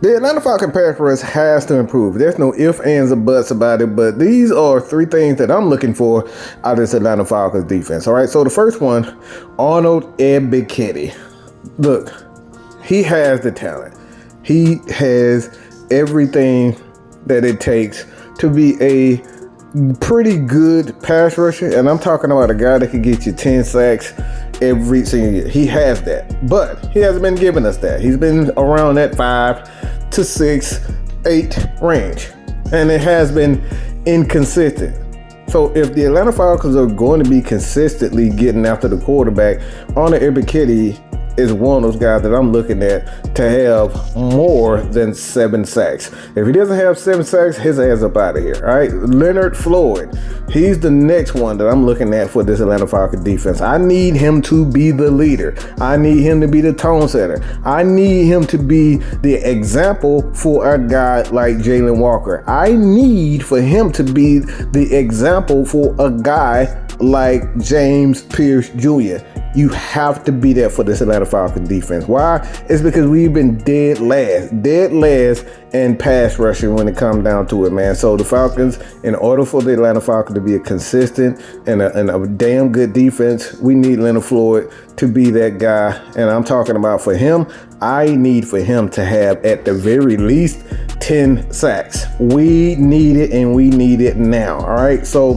The Atlanta Falcons pass rush has to improve. There's no ifs, ands, or buts about it, but these are three things that I'm looking for out of this Atlanta Falcons defense. All right, so the first one, Arnold Ebiketie. Look, he has the talent. He has everything that it takes to be a pretty good pass rusher, and I'm talking about a guy that can get you 10 sacks every single year. He has that, but he hasn't been giving us that. He's been around that 5 to 6, 8 range, and it has been inconsistent. So if the Atlanta Falcons are going to be consistently getting after the quarterback, Arnold Ebiketie is one of those guys that I'm looking at to have more than 7 sacks. If he doesn't have 7 sacks, his ass up out of here. All right, Leonard Floyd, he's the next one that I'm looking at for this Atlanta Falcons defense. I need him to be the leader. I need him to be the tone setter. I need him to be the example for a guy like Jalen Walker. I need for him to be the example for a guy like James Pierce Jr. You have to be there for this Atlanta Falcons defense. Why? It's because we've been dead last in pass rushing when it comes down to it, man. So the Falcons, in order for the Atlanta Falcons to be a consistent and a damn good defense, we need Leonard Floyd to be that guy. And I'm talking about for him, I need for him to have at the very least 10 sacks. We need it, and we need it now. All right. So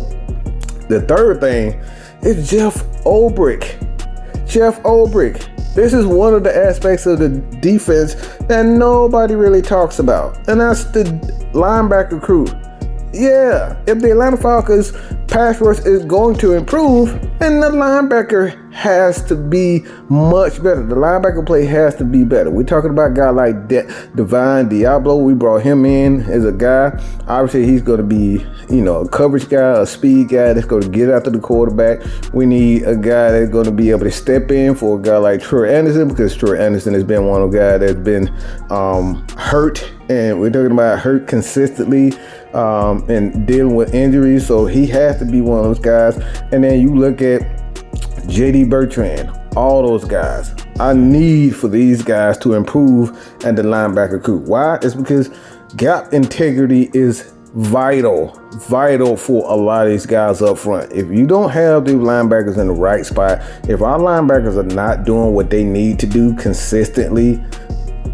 the third thing is Jeff Ulbrich. Jeff Ulbrich. This is one of the aspects of the defense that nobody really talks about, and that's the linebacker crew. Yeah, if the Atlanta Falcons pass rush is going to improve, then the linebacker has to be much better. The linebacker play has to be better. We're talking about a guy like Divine Diablo. We brought him in as a guy. Obviously, he's going to be, a coverage guy, a speed guy that's going to get after the quarterback. We need a guy that's going to be able to step in for a guy like Troy Anderson, because Troy Anderson has been one of the guys that's been hurt, and we're talking about hurt consistently and dealing with injuries. So he has to be one of those guys. And then you look at JD Bertrand, all those guys. I need for these guys to improve and the linebacker crew. Why? It's because gap integrity is vital for a lot of these guys up front. If you don't have the linebackers in the right spot, if our linebackers are not doing what they need to do consistently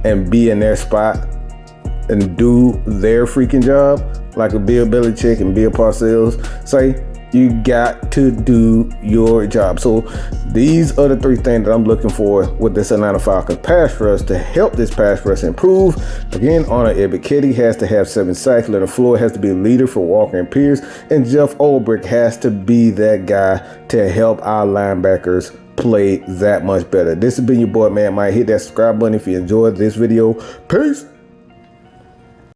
and be in their spot and do their freaking job, like a Bill Belichick and Bill Parcells say, you got to do your job. So these are the three things that I'm looking for with this Atlanta Falcons pass rush to help this pass rush improve. Again, Arnold Ebiketie has to have 7 sacks. Leonard Floyd has to be a leader for Walker and Pierce. And Jeff Ulbrich has to be that guy to help our linebackers play that much better. This has been your boy, Man Mike. Hit that subscribe button if you enjoyed this video. Peace.